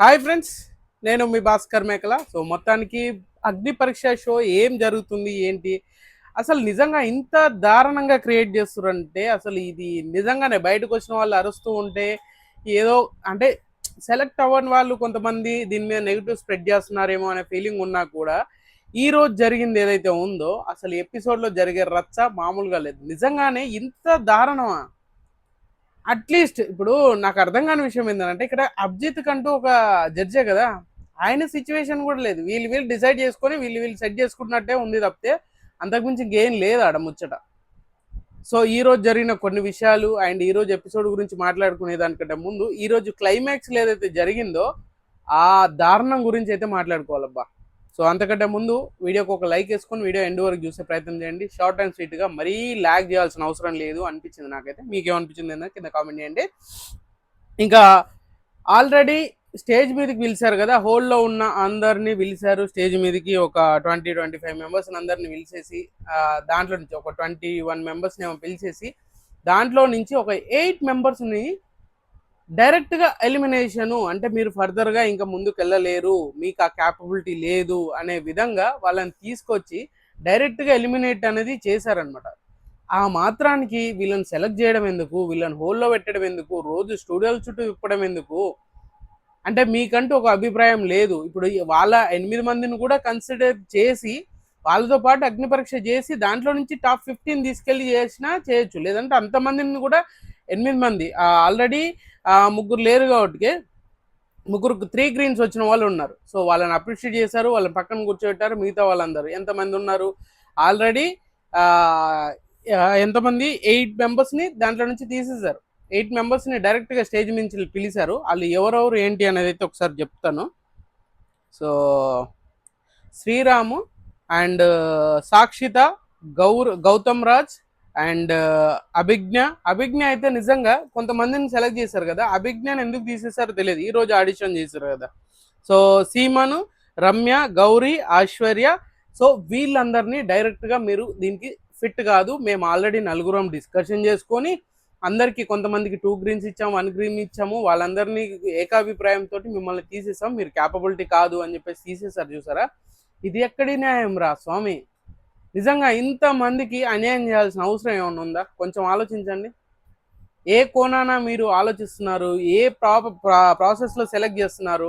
Hi friends, నేను మీ భాస్కర్ మేకల. So మొత్తానికి అగ్ని పరీక్ష షో ఏం జరుగుతుంది ఏంటి, అసలు నిజంగా ఇంత దారుణంగా క్రియేట్ చేస్తున్నారంటే అసలు ఇది నిజంగానే బయటకు వచ్చిన వాళ్ళు అరుస్తూ ఉంటే ఏదో అంటే సెలెక్ట్ అవ్వని వాళ్ళు కొంతమంది దీని మీద నెగిటివ్ స్ప్రెడ్ చేస్తున్నారేమో అనే ఫీలింగ్ ఉన్నా కూడా ఈ రోజు జరిగింది ఏదైతే ఉందో అసలు ఎపిసోడ్లో జరిగే రచ్చ మామూలుగా లేదు. నిజంగానే ఇంత దారుణమా? అట్లీస్ట్ ఇప్పుడు నాకు అర్థం కాని విషయం ఏంటంటే ఇక్కడ అభిజిత్ కంటూ ఒక జడ్జే కదా, ఆయన సిచ్యువేషన్ కూడా లేదు. వీళ్ళు డిసైడ్ చేసుకొని వీళ్ళు సెట్ చేసుకుంటున్నట్టే ఉంది తప్పితే అంతకుమించి ఇంకేం లేదు ఆడ ముచ్చట. సో ఈ రోజు జరిగిన కొన్ని విషయాలు అండ్ ఈ రోజు ఎపిసోడ్ గురించి మాట్లాడుకునే దానికంటే ముందు ఈ రోజు క్లైమాక్స్ ఏదైతే జరిగిందో ఆ దారుణం గురించి అయితే మాట్లాడుకోవాలబ్బా. సో అంతకంటే ముందు వీడియోకి ఒక లైక్ వేసుకొని వీడియో ఎండ్ వరకు చూసే ప్రయత్నం చేయండి. షార్ట్ అండ్ స్వీట్గా మరీ ల్యాగ్ చేయాల్సిన అవసరం లేదు అనిపించింది నాకైతే. మీకేమనిపించింది ఏంటో కింద కామెంట్ చేయండి. ఇంకా ఆల్రెడీ స్టేజ్ మీదకి పిలిచారు కదా, హోల్లో ఉన్న అందరినీ పిలిచారు స్టేజ్ మీదకి. ఒక 20-25 మెంబర్స్ అందరిని పిలిచేసి దాంట్లో నుంచి ఒక 21 మెంబర్స్ని ఏమో పిలిచేసి దాంట్లో నుంచి ఒక 8 మెంబర్స్ని డైరెక్ట్గా ఎలిమినేషను, అంటే మీరు ఫర్దర్గా ఇంకా ముందుకు వెళ్ళలేరు, మీకు ఆ క్యాపబిలిటీ లేదు అనే విధంగా వాళ్ళని తీసుకొచ్చి డైరెక్ట్గా ఎలిమినేట్ అనేది చేశారనమాట. ఆ మాత్రానికి వీళ్ళని సెలెక్ట్ చేయడం ఎందుకు, వీళ్ళని హోల్లో పెట్టడం ఎందుకు, రోజు స్టూడియోల చుట్టూ విప్పడం ఎందుకు? అంటే మీకంటూ ఒక అభిప్రాయం లేదు. ఇప్పుడు వాళ్ళ 8 మందిని కూడా కన్సిడర్ చేసి వాళ్ళతో పాటు అగ్ని పరీక్ష చేసి దాంట్లో నుంచి టాప్ 15 తీసుకెళ్ళి చేసినా చేయొచ్చు. లేదంటే అంతమందిని కూడా 8 మంది ఆల్రెడీ ముగ్గురు లేరు కాబట్టి ముగ్గురు 3 గ్రీన్స్ వచ్చిన వాళ్ళు ఉన్నారు. సో వాళ్ళని అప్రిషియేట్ చేశారు, వాళ్ళని పక్కన కూర్చోబెట్టారు. మిగతా వాళ్ళందరూ ఎంతమంది ఉన్నారు ఆల్రెడీ ఎంతమంది 8 మెంబర్స్ని దాంట్లో నుంచి తీసేశారు. 8 మెంబర్స్ని డైరెక్ట్గా స్టేజ్ నుంచి పిలిచారు. వాళ్ళు ఎవరెవరు ఏంటి అనేది అయితే ఒకసారి చెప్తాను. So Sriramu and Sakshita, Gautham Raj and Abhijna అయితే నిజంగా కొంతమందిని సెలెక్ట్ చేశారు కదా, అభిజ్ఞని ఎందుకు తీసేశారో తెలియదు. ఈ రోజు ఆడిషన్ చేశారు కదా. సో సీమను, రమ్య, గౌరీ, ఐశ్వర్య, సో వీళ్ళందరినీ డైరెక్ట్గా మీరు దీనికి ఫిట్ కాదు, మేము ఆల్రెడీ నలుగురం డిస్కషన్ చేసుకొని అందరికి కొంతమందికి 2 గ్రీన్స్ ఇచ్చాము, 1 గ్రీన్ ఇచ్చాము, వాళ్ళందరినీ ఏకాభిప్రాయంతో మిమ్మల్ని తీసేసాం, మీరు క్యాపబిలిటీ కాదు అని చెప్పేసి తీసేశారు. చూసారా, ఇది ఎక్కడి న్యాయం రా స్వామి? నిజంగా ఇంతమందికి అన్యాయం చేయాల్సిన అవసరం ఏమైనా ఉందా? కొంచెం ఆలోచించండి. ఏ కోణాన మీరు ఆలోచిస్తున్నారు? ఏ ప్రాసెస్లో సెలెక్ట్ చేస్తున్నారు?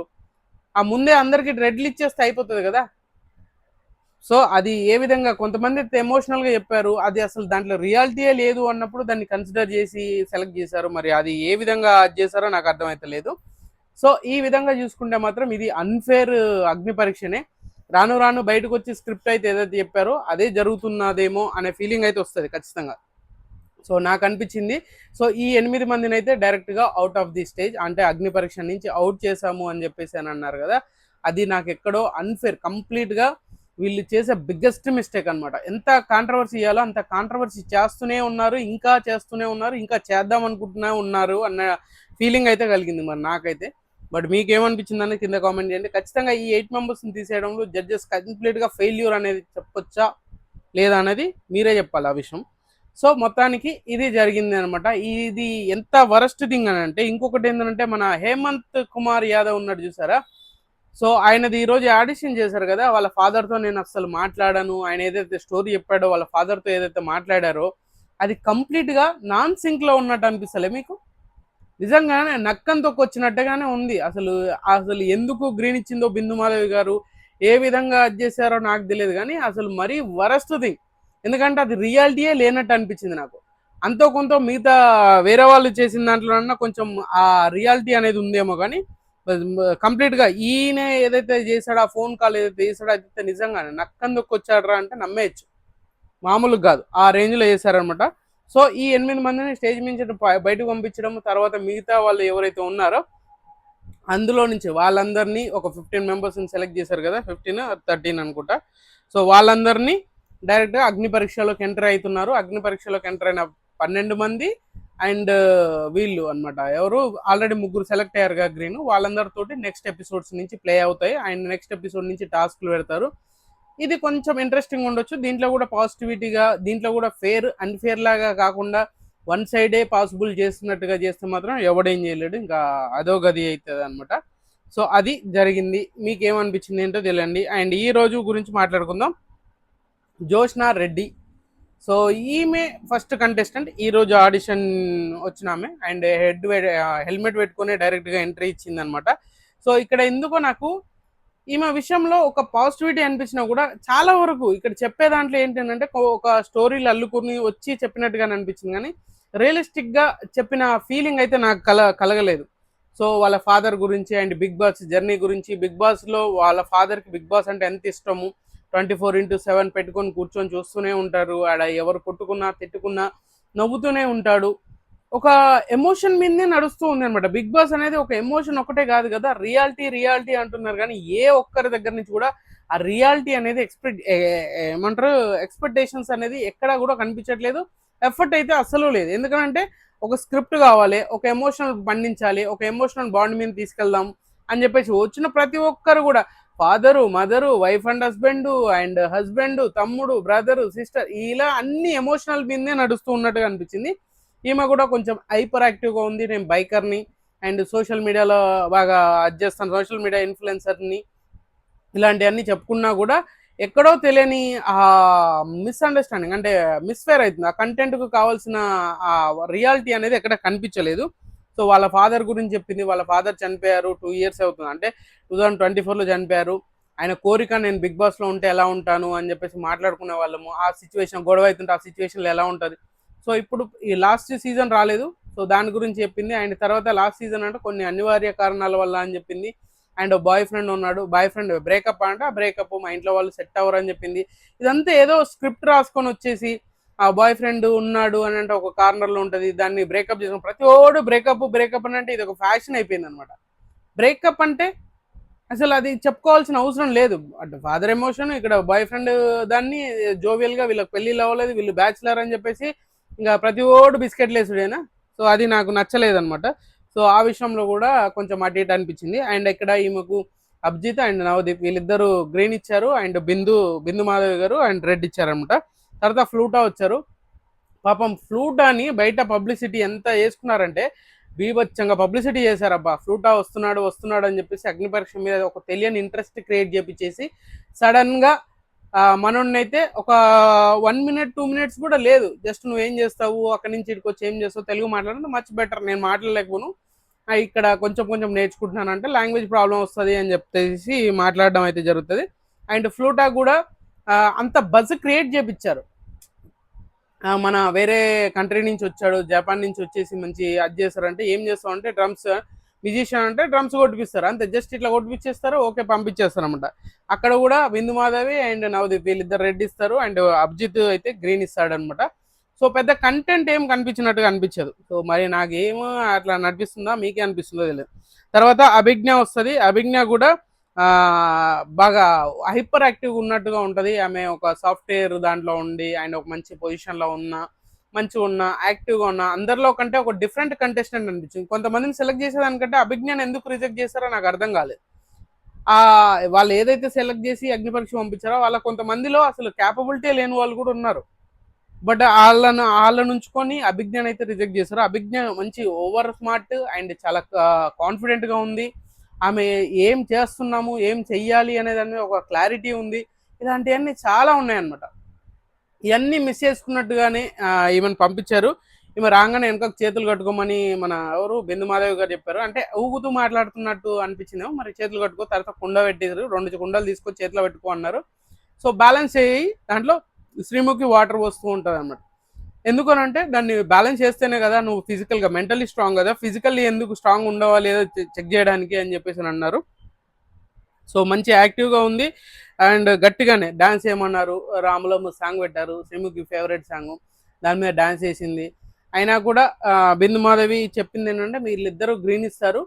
ఆ ముందే అందరికి రెడ్లు ఇచ్చేస్తే అయిపోతుంది కదా. సో అది ఏ విధంగా కొంతమంది ఎమోషనల్గా చెప్పారు, అది అసలు దాంట్లో రియాలిటీయే లేదు అన్నప్పుడు దాన్ని కన్సిడర్ చేసి సెలెక్ట్ చేశారు. మరి అది ఏ విధంగా చేశారో నాకు అర్థమైతే లేదు. సో ఈ విధంగా చూసుకుంటే మాత్రం ఇది అన్ఫేర్ అగ్ని పరీక్షనే. రాను రాను బయటకు వచ్చి స్క్రిప్ట్ అయితే ఏదైతే చెప్పారో అదే జరుగుతున్నదేమో అనే ఫీలింగ్ అయితే వస్తుంది ఖచ్చితంగా. సో నాకు అనిపించింది. సో ఈ 8 మందిని అయితే డైరెక్ట్గా అవుట్ ఆఫ్ ది స్టేజ్, అంటే అగ్ని పరీక్ష నుంచి అవుట్ చేశాము అని చెప్పేసి అని అన్నారు కదా, అది నాకు ఎక్కడో అన్ఫేర్. కంప్లీట్గా వీళ్ళు చేసే బిగ్గెస్ట్ మిస్టేక్ అనమాట. ఎంత కాంట్రవర్సీ చేయాలో అంత కాంట్రవర్సీ చేస్తూనే ఉన్నారు, ఇంకా చేస్తూనే ఉన్నారు, ఇంకా చేద్దాం అనుకుంటూనే ఉన్నారు అన్న ఫీలింగ్ అయితే కలిగింది మరి నాకైతే. బట్ మీకేమనిపించింది అనేది కింద కామెంట్ చేయండి. ఖచ్చితంగా ఈ 8 మెంబర్స్ని తీసేయడంలో జడ్జెస్ కంప్లీట్గా ఫెయిల్యూర్ అనేది చెప్పొచ్చా లేదా అనేది మీరే చెప్పాలి ఆ విషయం. సో మొత్తానికి ఇది జరిగింది అనమాట. ఇది ఎంత వరస్ట్ థింగ్ అని అంటే, ఇంకొకటి ఏంటంటే మన హేమంత్ కుమార్ యాదవ్ ఉన్నాడు చూసారా, సో ఆయనది ఈరోజు ఆడిషన్ చేశారు కదా, వాళ్ళ ఫాదర్తో నేను అసలు మాట్లాడాను, ఆయన ఏదైతే స్టోరీ చెప్పాడో వాళ్ళ ఫాదర్తో ఏదైతే మాట్లాడారో అది కంప్లీట్గా నాన్ సింక్లో ఉన్నట్టు అనిపిస్తలే మీకు? నిజంగానే నక్కం వచ్చినట్టుగానే ఉంది. అసలు అసలు ఎందుకు గ్రీన్ ఇచ్చిందో బిందు మాధవి గారు, ఏ విధంగా అది చేశారో నాకు తెలియదు, కానీ అసలు మరీ వరస్ట్ థింగ్. ఎందుకంటే అది రియాలిటీయే లేనట్టు అనిపించింది నాకు. అంతో కొంత మిగతా వేరే వాళ్ళు చేసిన దాంట్లోనన్నా కొంచెం ఆ రియాలిటీ అనేది ఉందేమో, కానీ కంప్లీట్గా ఈయన ఏదైతే చేశాడో ఆ ఫోన్ కాల్ ఏదైతే చేశాడో అది నిజంగానే నక్కం వచ్చాడరా అంటే నమ్మేయచ్చు, మామూలుగా కాదు, ఆ రేంజ్లో చేశారనమాట. సో ఈ 8 మందిని స్టేజ్ నుంచి బయటకు పంపించడం, తర్వాత మిగతా వాళ్ళు ఎవరైతే ఉన్నారో అందులో నుంచి వాళ్ళందరినీ ఒక 15 మెంబర్స్ని సెలెక్ట్ చేశారు కదా, 15-13 అనుకుంటా. సో వాళ్ళందరినీ డైరెక్ట్గా అగ్ని పరీక్షలోకి ఎంటర్ అవుతున్నారు. అగ్ని పరీక్షలోకి ఎంటర్ అయిన 12 మంది అండ్ వీళ్ళు అనమాట, ఎవరు ఆల్రెడీ ముగ్గురు సెలెక్ట్ అయ్యారు కదా గ్రీన్, వాళ్ళందరితోటి నెక్స్ట్ ఎపిసోడ్స్ నుంచి ప్లే అవుతాయి అండ్ నెక్స్ట్ ఎపిసోడ్ నుంచి టాస్క్లు పెడతారు. ఇది కొంచెం ఇంట్రెస్టింగ్ ఉండొచ్చు. దీంట్లో కూడా పాజిటివిటీగా, దీంట్లో కూడా ఫేర్ అన్ఫేర్ లాగా కాకుండా వన్ సైడే పాసిబుల్ చేస్తున్నట్టుగా చేస్తే మాత్రం ఎవడేం చేయలేడు, ఇంకా అదో గది అవుతుంది అనమాట. సో అది జరిగింది. మీకేమనిపించింది ఏంటో తెలియండి. అండ్ ఈ రోజు గురించి మాట్లాడుకుందాం. జోష్నా రెడ్డి. సో ఈమె ఫస్ట్ కంటెస్టెంట్ ఈ రోజు ఆడిషన్ వచ్చిన ఆమె. అండ్ హెల్మెట్ పెట్టుకుని డైరెక్ట్గా ఎంట్రీ ఇచ్చింది అనమాట. సో ఇక్కడ ఎందుకో నాకు ఈమె విషయంలో ఒక పాజిటివిటీ అనిపించినా కూడా చాలా వరకు ఇక్కడ చెప్పే దాంట్లో ఏంటంటే ఒక స్టోరీలు అల్లుకుని వచ్చి చెప్పినట్టుగా అనిపించింది, కానీ రియలిస్టిక్గా చెప్పిన ఫీలింగ్ అయితే నాకు కలగలేదు. సో వాళ్ళ ఫాదర్ గురించి అండ్ బిగ్ బాస్ జర్నీ గురించి, బిగ్ బాస్లో వాళ్ళ ఫాదర్కి బిగ్ బాస్ అంటే ఎంత ఇష్టము, 24/7 పెట్టుకొని కూర్చొని చూస్తూనే ఉంటారు. ఆడ ఎవరు కొట్టుకున్నా తిట్టుకున్నా నవ్వుతూనే ఉంటాడు. ఒక ఎమోషన్ మీదనే నడుస్తూ ఉంది అనమాట. బిగ్ బాస్ అనేది ఒక ఎమోషన్ ఒకటే కాదు కదా, రియాలిటీ అంటున్నారు, కానీ ఏ ఒక్కరి దగ్గర నుంచి కూడా ఆ రియాలిటీ అనేది ఏమంటారు ఎక్స్పెక్టేషన్స్ అనేది ఎక్కడా కూడా కనిపించట్లేదు. ఎఫర్ట్ అయితే అస్సలు లేదు. ఎందుకంటే ఒక స్క్రిప్ట్ కావాలి, ఒక ఎమోషనల్ పండించాలి, ఒక ఎమోషనల్ బాండ్ మీద తీసుకెళ్దాం అని చెప్పేసి వచ్చిన ప్రతి ఒక్కరు కూడా father, mother, wife and husband, తమ్ముడు, బ్రదరు, సిస్టర్, ఇలా అన్ని ఎమోషనల్ మీదనే నడుస్తూ ఉన్నట్టుగా అనిపించింది. ఈమె కూడా కొంచెం హైపర్ యాక్టివ్గా ఉంది. నేను బైకర్ని అండ్ సోషల్ మీడియాలో బాగా చేస్తాను, సోషల్ మీడియా ఇన్ఫ్లుయెన్సర్ని, ఇలాంటివన్నీ చెప్పుకున్నా కూడా ఎక్కడో తెలియని ఆ మిస్అండర్స్టాండింగ్ అంటే మిస్ఫేర్ అవుతుంది. ఆ కంటెంట్కు కావాల్సిన ఆ రియాలిటీ అనేది ఎక్కడ కనిపించలేదు. సో వాళ్ళ ఫాదర్ గురించి చెప్పింది. వాళ్ళ ఫాదర్ చనిపోయారు, 2 years అవుతుంది, అంటే 2024లో చనిపోయారు. ఆయన కోరిక నేను బిగ్ బాస్లో ఉంటే ఎలా ఉంటాను అని చెప్పేసి మాట్లాడుకునే వాళ్ళము. ఆ సిచ్యువేషన్ గొడవ అవుతుంటే ఆ సిచ్యువేషన్లో ఎలా ఉంటుంది. సో ఇప్పుడు ఈ లాస్ట్ సీజన్ రాలేదు, సో దాని గురించి చెప్పింది. అండ్ తర్వాత లాస్ట్ సీజన్ అంటే కొన్ని అనివార్య కారణాల వల్ల అని చెప్పింది. అండ్ బాయ్ ఫ్రెండ్ ఉన్నాడు, బాయ్ ఫ్రెండ్ బ్రేకప్ అంటే ఆ బ్రేకప్ మా ఇంట్లో వాళ్ళు సెట్ అవ్వరు అని చెప్పింది. ఇదంతా ఏదో స్క్రిప్ట్ రాసుకొని వచ్చేసి ఆ బాయ్ ఫ్రెండ్ ఉన్నాడు అని అంటే ఒక కార్నర్లో ఉంటుంది, దాన్ని బ్రేకప్ చేసిన ప్రతి ఓడు బ్రేకప్ అని అంటే ఇది ఒక ఫ్యాషన్ అయిపోయింది అనమాట. బ్రేకప్ అంటే అసలు అది చెప్పుకోవాల్సిన అవసరం లేదు. అటు ఫాదర్ ఎమోషన్, ఇక్కడ బాయ్ ఫ్రెండ్ దాన్ని జోవియల్గా వీళ్ళకి పెళ్ళిళ్ళు అవ్వలేదు, వీళ్ళు బ్యాచులర్ అని చెప్పేసి ఇంకా ప్రతి ఓడు బిస్కెట్లు వేసుడేనా. సో అది నాకు నచ్చలేదు అనమాట. సో ఆ విషయంలో కూడా కొంచెం అటు ఇటు అనిపించింది. అండ్ ఇక్కడ ఈమెకు అభిజిత్ అండ్ నవదీప్ వీళ్ళిద్దరు గ్రీన్ ఇచ్చారు. అండ్ బిందు మాధవి గారు అండ్ రెడ్ ఇచ్చారనమాట. తర్వాత ఫ్లూటా వచ్చారు. పాపం ఫ్లూటాని బయట పబ్లిసిటీ ఎంత వేసుకున్నారంటే బీభత్సంగా పబ్లిసిటీ చేశారబ్బా. ఫ్లూటా వస్తున్నాడు అని చెప్పేసి అగ్ని పరీక్ష మీద ఒక తెలియని ఇంట్రెస్ట్ క్రియేట్ చేపించేసి సడన్గా మనోడినైతే ఒక 1 minute 2 minutes కూడా లేదు, జస్ట్ నువ్వేం చేస్తావు అక్కడి నుంచి ఇక్కడికి వచ్చి ఏం చేస్తావు తెలుగు మాట్లాడంటే మచ్ బెటర్, నేను మాట్లాడలేకపోను, ఇక్కడ కొంచెం నేర్చుకుంటున్నాను అంటే లాంగ్వేజ్ ప్రాబ్లం వస్తుంది అని చెప్పేసి మాట్లాడడం అయితే జరుగుతుంది. అండ్ ఫ్లూటా కూడా అంత బజ్ క్రియేట్ చేపించారు. మన వేరే కంట్రీ నుంచి వచ్చాడు, జపాన్ నుంచి వచ్చేసి మంచి అది చేస్తారంటే ఏం చేస్తాం అంటే డ్రమ్స్ మ్యూజిషియన్ అంటే డ్రమ్స్ కొట్టిపిస్తారు అంతే, జస్ట్ ఇట్లా కొట్టిపించేస్తారు, ఓకే పంపించేస్తారు అనమాట. అక్కడ కూడా బిందు మాధవి అండ్ నవదీప్ వీళ్ళిద్దరు రెడ్ ఇస్తారు అండ్ అభిజిత్ అయితే గ్రీన్ ఇస్తాడు అనమాట. సో పెద్ద కంటెంట్ ఏం కనిపించినట్టుగా అనిపించదు. సో మరి నాకేమో అట్లా నడిపిస్తుందా మీకే అనిపిస్తుందో తెలియదు. తర్వాత అభిజ్ఞ వస్తుంది. అభిజ్ఞ కూడా బాగా హైపర్ యాక్టివ్గా ఉన్నట్టుగా ఉంటుంది. ఆమె ఒక సాఫ్ట్వేర్ దాంట్లో ఉండి అండ్ ఒక మంచి పొజిషన్లో మంచిగా ఉన్న యాక్టివ్గా ఉన్న అందరిలో కంటే ఒక డిఫరెంట్ కంటెస్టెంట్ అనిపించింది. కొంతమందిని సెలెక్ట్ చేసేదానికంటే అభిజ్ఞాన్ని ఎందుకు రిజెక్ట్ చేశారో నాకు అర్థం కాలేదు. వాళ్ళు ఏదైతే సెలెక్ట్ చేసి అగ్ని పరీక్ష పంపించారో వాళ్ళ కొంతమందిలో అసలు క్యాపబిలిటీ లేని వాళ్ళు కూడా ఉన్నారు. బట్ వాళ్ళ నుంచుకొని అభిజ్ఞాన్ అయితే రిజెక్ట్ చేశారు. అభిజ్ఞ మంచి ఓవర్ స్మార్ట్ అండ్ చాలా కాన్ఫిడెంట్గా ఉంది. ఆమె ఏం చేస్తున్నాము ఏం చెయ్యాలి అనేది ఒక క్లారిటీ ఉంది. ఇలాంటివన్నీ చాలా ఉన్నాయన్నమాట. ఇవన్నీ మిస్ చేసుకున్నట్టుగానే ఈమెను పంపించారు. ఈమె రాగానే వెనక చేతులు కట్టుకోమని మన ఎవరు బిందు మాధవి గారు చెప్పారు. అంటే ఊగుతూ మాట్లాడుతున్నట్టు అనిపించిందేమో, మరి చేతులు కట్టుకో, తర్వాత కుండ పెట్టేశారు, 2 కుండలు తీసుకొని చేతిలో పెట్టుకో అన్నారు. సో బ్యాలెన్స్ చేయి, దాంట్లో శ్రీముఖి వాటర్ వస్తూ ఉంటుంది అనమాట. ఎందుకనంటే దాన్ని బ్యాలెన్స్ చేస్తేనే కదా నువ్వు ఫిజికల్గా మెంటల్లీ స్ట్రాంగ్ కదా, ఫిజికల్లీ ఎందుకు స్ట్రాంగ్ ఉండవా లేదో చెక్ చేయడానికి అని చెప్పేసి అన్నారు. సో మంచి యాక్టివ్గా ఉంది అండ్ గట్టిగానే డాన్స్ ఏమన్నారు, రాములమ్మ సాంగ్ పెట్టారు, శ్రీముఖి ఫేవరెట్ సాంగ్, దాని మీద డాన్స్ వేసింది. అయినా కూడా బిందు మాధవి చెప్పింది ఏంటంటే వీళ్ళిద్దరూ గ్రీన్ ఇస్తారు,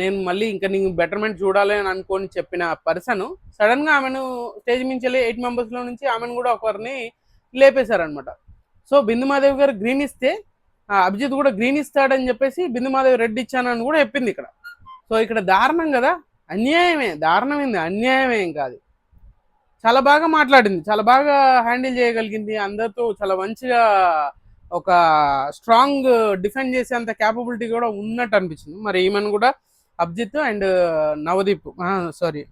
నేను మళ్ళీ ఇంకా నీకు బెటర్మెంట్ చూడాలి అని అనుకొని చెప్పిన పర్సన్ సడన్గా ఆమెను స్టేజ్ మించి 8 మెంబర్స్లో నుంచి ఆమెను కూడా ఒకరిని లేపేశారనమాట. సో బిందు మాధవి గారు గ్రీన్ ఇస్తే అభిజిత్ కూడా గ్రీన్ ఇస్తాడని చెప్పేసి బిందు మాధవి రెడ్ ఇచ్చానని కూడా చెప్పింది ఇక్కడ. సో ఇక్కడ దారుణం కదా, దారుణమైంది, అన్యాయమేం కాదు. చాలా బాగా మాట్లాడింది, చాలా బాగా హ్యాండిల్ చేయగలిగింది, అందరితో చాలా మంచిగా ఒక స్ట్రాంగ్ డిఫెండ్ చేసేంత క్యాపబిలిటీ కూడా ఉన్నట్టు అనిపించింది. మరి ఈమెను కూడా Abhijit and Navdeep, sorry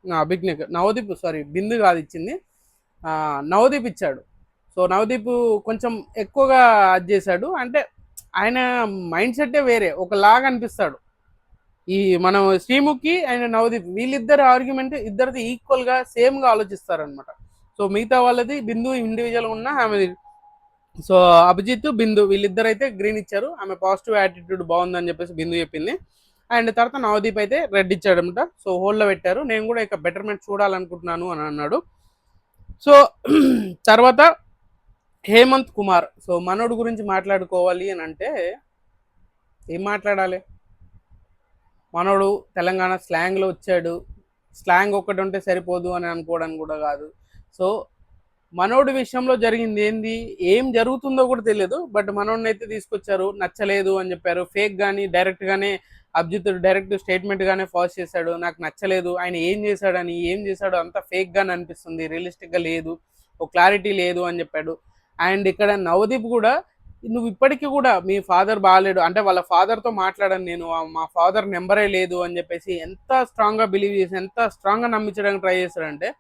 Abhijna, Navdeep sorry Bindu కాదు ఇచ్చింది, నవదీప్ ఇచ్చాడు. సో నవదీప్ కొంచెం ఎక్కువగా అది చేశాడు, అంటే ఆయన మైండ్ సెట్టే వేరే, ఒకలాగా అనిపిస్తాడు. ఈ మనం శ్రీముఖి అండ్ నవదీప్ వీళ్ళిద్దరు ఆర్గ్యుమెంట్ ఇద్దరిది ఈక్వల్గా సేమ్గా ఆలోచిస్తారనమాట. సో మిగతా వాళ్ళది బిందు ఇండివిజువల్ ఉన్న ఆమెది. సో అభిజిత్ బిందు వీళ్ళిద్దరు అయితే గ్రీన్ ఇచ్చారు, ఆమె పాజిటివ్ యాటిట్యూడ్ బాగుందని చెప్పేసి బిందు చెప్పింది. అండ్ తర్వాత నవదీప్ అయితే రెడ్ ఇచ్చాడనమాట. సో హోల్డ్లో పెట్టారు, నేను కూడా ఇక బెటర్మెంట్ చూడాలనుకుంటున్నాను అని అన్నాడు. సో తర్వాత హేమంత్ కుమార్. సో మనోడు గురించి మాట్లాడుకోవాలి అని అంటే ఏం మాట్లాడాలి, మనోడు తెలంగాణ స్లాంగ్లో వచ్చాడు, స్లాంగ్ ఒక్కటి ఉంటే సరిపోదు అని అనుకోవడానికి కూడా కాదు. సో మనోడి విషయంలో జరిగింది ఏంది, ఏం జరుగుతుందో కూడా తెలియదు, బట్ మనోడిని అయితే తీసుకొచ్చారు, నచ్చలేదు అని చెప్పారు. ఫేక్ కానీ డైరెక్ట్గానే అభిజిత్ డైరెక్ట్ స్టేట్మెంట్ గానే పాస్ చేశాడు, నాకు నచ్చలేదు, ఆయన ఏం చేశాడని, ఏం చేశాడో అంతా ఫేక్ గానే అనిపిస్తుంది, రియలిస్టిక్గా లేదు, ఒక క్లారిటీ లేదు అని చెప్పాడు. అండ్ ఇక్కడ నవదీప్ కూడా నువ్వు ఇప్పటికీ కూడా మీ ఫాదర్ బాగాలేడు అంటే వాళ్ళ ఫాదర్తో మాట్లాడాను నేను, మా ఫాదర్ నెంబరే లేదు అని చెప్పేసి ఎంత స్ట్రాంగ్గా బిలీవ్ చేసి ఎంత స్ట్రాంగ్గా నమ్మించడానికి ట్రై చేశాడంటే,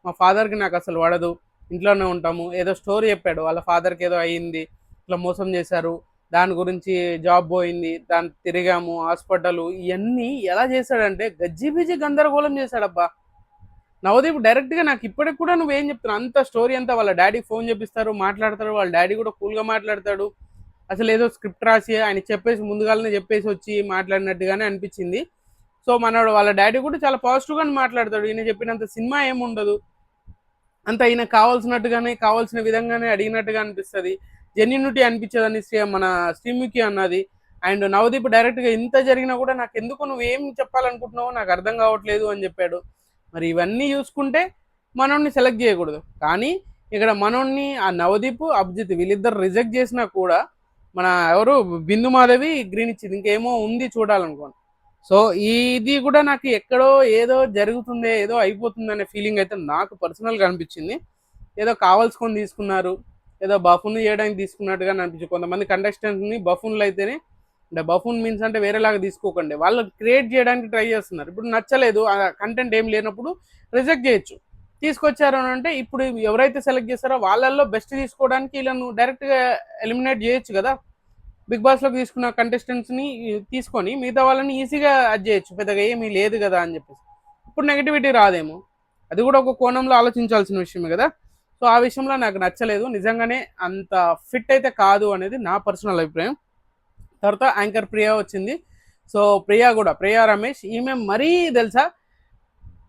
మా ఫాదర్కి నాకు అసలు పడదు, ఇంట్లోనే ఉంటాము, ఏదో స్టోరీ చెప్పాడు వాళ్ళ ఫాదర్కి ఏదో అయ్యింది, ఇట్లా మోసం చేశారు, దాని గురించి జాబ్ పోయింది, దాన్ని తిరిగాము హాస్పిటల్, ఇవన్నీ ఎలా చేశాడంటే గజ్జిబిజి గందరగోళం చేశాడబ్బా నవదీప్. డైరెక్ట్గా నాకు ఇప్పటికి కూడా నువ్వేం చెప్తున్నావు అంత స్టోరీ అంతా వాళ్ళ డాడీకి ఫోన్ చేపిస్తారు, మాట్లాడతారు, వాళ్ళ డాడీ కూడా కూల్గా మాట్లాడతాడు, అసలు ఏదో స్క్రిప్ట్ రాసి ఆయన చెప్పేసి ముందుగానే చెప్పేసి వచ్చి మాట్లాడినట్టుగానే అనిపించింది. సో మనోడు వాళ్ళ డాడీ కూడా చాలా పాజిటివ్గానే మాట్లాడతాడు, ఈయన చెప్పినంత సినిమా ఏముండదు, అంత ఈయన కావాల్సినట్టుగానే కావాల్సిన విధంగానే అడిగినట్టుగా అనిపిస్తుంది, జెన్యూనిటీ అనిపించదని మన శ్రీముఖి అన్నది. అండ్ నవదీప్ డైరెక్ట్గా ఇంత జరిగినా కూడా నాకు ఎందుకు నువ్వేం చెప్పాలనుకుంటున్నావో నాకు అర్థం కావట్లేదు అని చెప్పాడు. మరి ఇవన్నీ చూసుకుంటే మనోడిని సెలెక్ట్ చేయకూడదు, కానీ ఇక్కడ మనోడిని ఆ నవదీప్ అభిజిత్ వీళ్ళిద్దరు రిజెక్ట్ చేసినా కూడా మన ఎవరు బిందు మాధవి గ్రీన్ ఇచ్చింది, ఇంకేమో ఉంది చూడాలనుకోండి. సో ఇది కూడా నాకు ఎక్కడో ఏదో జరుగుతుంది, ఏదో అయిపోతుంది అనే ఫీలింగ్ అయితే నాకు పర్సనల్గా అనిపించింది. ఏదో కావాల్సుకొని తీసుకున్నారు, ఏదో బఫూన్ చేయడానికి తీసుకున్నట్టుగా అనిపించింది. కొంతమంది కంటెస్టెంట్స్ని బఫూన్లు అయితేనే, అంటే బఫూన్ మీన్స్ అంటే వేరేలాగా తీసుకోకండి, వాళ్ళు క్రియేట్ చేయడానికి ట్రై చేస్తున్నారు. ఇప్పుడు నచ్చలేదు, ఆ కంటెంట్ ఏం లేనప్పుడు రిజెక్ట్ చేయొచ్చు, తీసుకొచ్చారు అని అంటే ఇప్పుడు ఎవరైతే సెలెక్ట్ చేస్తారో వాళ్ళల్లో బెస్ట్ తీసుకోవడానికి వీళ్ళను డైరెక్ట్గా ఎలిమినేట్ చేయొచ్చు కదా. బిగ్ బాస్లోకి తీసుకున్న కంటెస్టెంట్స్ని తీసుకొని మిగతా వాళ్ళని ఈజీగా అది చేయొచ్చు, పెద్దగా ఏమీ లేదు కదా అని చెప్పేసి. ఇప్పుడు నెగిటివిటీ రాదేమో, అది కూడా ఒక కోణంలో ఆలోచించాల్సిన విషయమే కదా. సో ఆ విషయంలో నాకు నచ్చలేదు, నిజంగానే అంత ఫిట్ అయితే కాదు అనేది నా పర్సనల్ అభిప్రాయం. తర్వాత యాంకర్ ప్రియా వచ్చింది. సో ప్రియా రమేష్, ఈమె మరీ తెలుసా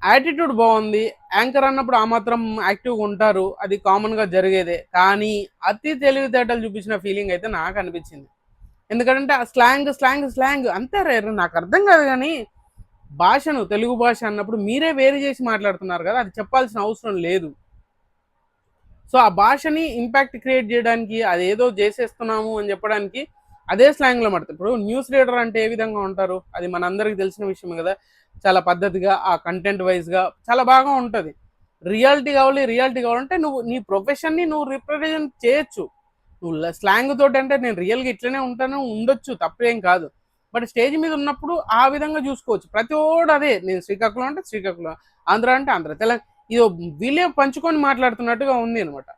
యాటిట్యూడ్ బాగుంది, యాంకర్ అన్నప్పుడు ఆ మాత్రం యాక్టివ్గా ఉంటారు, అది కామన్గా జరిగేదే, కానీ అతి తెలివితేటలు చూపించిన ఫీలింగ్ అయితే నాకు అనిపించింది. ఎందుకంటే ఆ స్లాంగ్ అంతే రేరు, నాకు అర్థం కాదు, కానీ భాషను తెలుగు భాష అన్నప్పుడు మీరే వేరు చేసి మాట్లాడుతున్నారు కదా, అది చెప్పాల్సిన అవసరం లేదు. సో ఆ భాషని ఇంపాక్ట్ క్రియేట్ చేయడానికి అదేదో చేసేస్తున్నాము అని చెప్పడానికి అదే స్లాంగ్లో మాట్లాడతారు. ఇప్పుడు న్యూస్ రీడర్ అంటే ఏ విధంగా ఉంటారు, అది మనందరికీ తెలిసిన విషయమే కదా, చాలా పద్ధతిగా ఆ కంటెంట్ వైజ్గా చాలా బాగా ఉంటుంది. రియాలిటీ కావాలంటే నువ్వు నీ ప్రొఫెషన్ని నువ్వు రిప్రజెంట్ చేయొచ్చు, నువ్వు స్లాంగ్ తోటి అంటే నేను రియల్గా ఇట్లనే ఉండొచ్చు, తప్పేం కాదు, బట్ స్టేజ్ మీద ఉన్నప్పుడు ఆ విధంగా చూసుకోవచ్చు. ప్రతి ఓడు అదే, నేను శ్రీకాకుళం అంటే శ్రీకాకుళం, ఆంధ్ర అంటే ఆంధ్ర, తెలంగాణ, ఇది వీళ్ళే పంచుకొని మాట్లాడుతున్నట్టుగా ఉంది అనమాట.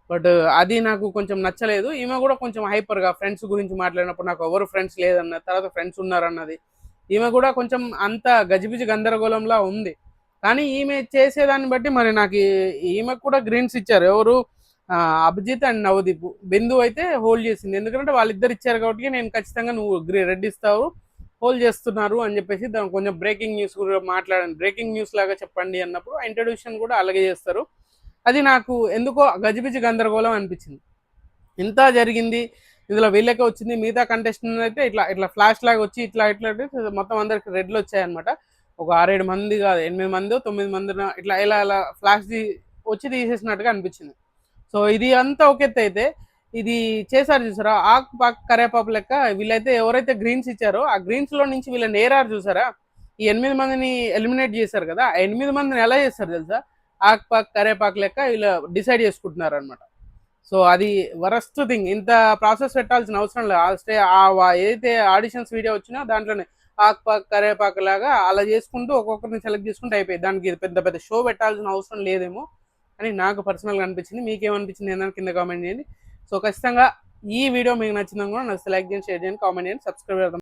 బట్ అది నాకు కొంచెం నచ్చలేదు. ఈమె కూడా కొంచెం హైపర్గా ఫ్రెండ్స్ గురించి మాట్లాడినప్పుడు నాకు ఎవరు ఫ్రెండ్స్ లేదన్న తర్వాత ఫ్రెండ్స్ ఉన్నారన్నది, ఈమె కూడా కొంచెం అంత గజిబిజి గందరగోళంలా ఉంది. కానీ ఈమె చేసేదాన్ని బట్టి మరి నాకు ఈమెకు కూడా గ్రీన్స్ ఇచ్చారు, ఎవరు అభిజిత్ అండ్ నవదీప్. బిందు అయితే హోల్డ్ చేసింది, ఎందుకంటే వాళ్ళిద్దరు ఇచ్చారు కాబట్టి నేను ఖచ్చితంగా నువ్వు రెడ్ ఇస్తావు, హోల్డ్ చేస్తున్నారు అని చెప్పేసి దాని కొంచెం బ్రేకింగ్ న్యూస్ కూడా మాట్లాడండి, బ్రేకింగ్ న్యూస్ లాగా చెప్పండి అన్నప్పుడు ఇంట్రడ్యూషన్ కూడా అలాగే చేస్తారు. అది నాకు ఎందుకో గజిబిజి గందరగోళం అనిపించింది. ఇంత జరిగింది, ఇందులో వీళ్ళకే వచ్చింది, మిగతా కంటెస్టెంట్ అయితే ఇట్లా ఇట్లా ఫ్లాష్ లాగా వచ్చి ఇట్లా మొత్తం అందరికి రెడ్లు వచ్చాయన్నమాట. ఒక 6-7 మంది కాదు, 8 మంది 9 మంది ఇట్లా ఇలా ఫ్లాష్ వచ్చి తీసేసినట్టుగా అనిపించింది. సో ఇది అంతా ఒక ఎత్తు అయితే, ఇది చేశారు చూసారా ఆకు పాకు కరేపాకు లెక్క, వీళ్ళైతే ఎవరైతే గ్రీన్స్ ఇచ్చారో ఆ గ్రీన్స్లో నుంచి వీళ్ళని ఏరారు చూసారా, ఈ 8 మందిని ఎలిమినేట్ చేశారు కదా, ఆ 8 మందిని ఎలా చేస్తారు తెలుసా, ఆకు పాకు కరేపాకు లెక్క వీళ్ళు డిసైడ్ చేసుకుంటున్నారు అనమాట. సో అది వరస్ట్ థింగ్, ఇంత ప్రాసెస్ పెట్టాల్సిన అవసరం లేదు. ఏదైతే ఆడిషన్స్ వీడియో వచ్చినా దాంట్లోనే ఆకుపాకు కరేపాకు లాగా అలా చేసుకుంటూ ఒక్కొక్కరిని సెలెక్ట్ చేసుకుంటూ అయిపోయింది. దానికి పెద్ద పెద్ద షో పెట్టాల్సిన అవసరం లేదేమో అని నాకు పర్సనల్గా అనిపించింది. మీకేమనిపించింది ఏంటంటే కింద కామెంట్ చేయండి. సో ఖచ్చితంగా ఈ వీడియో మీకు నచ్చిందని కూడా నాకు లైక్ చేయండి, షేర్ చేయండి, కామెంట్ చేయండి, సబ్స్క్రైబ్ చేద్దాం.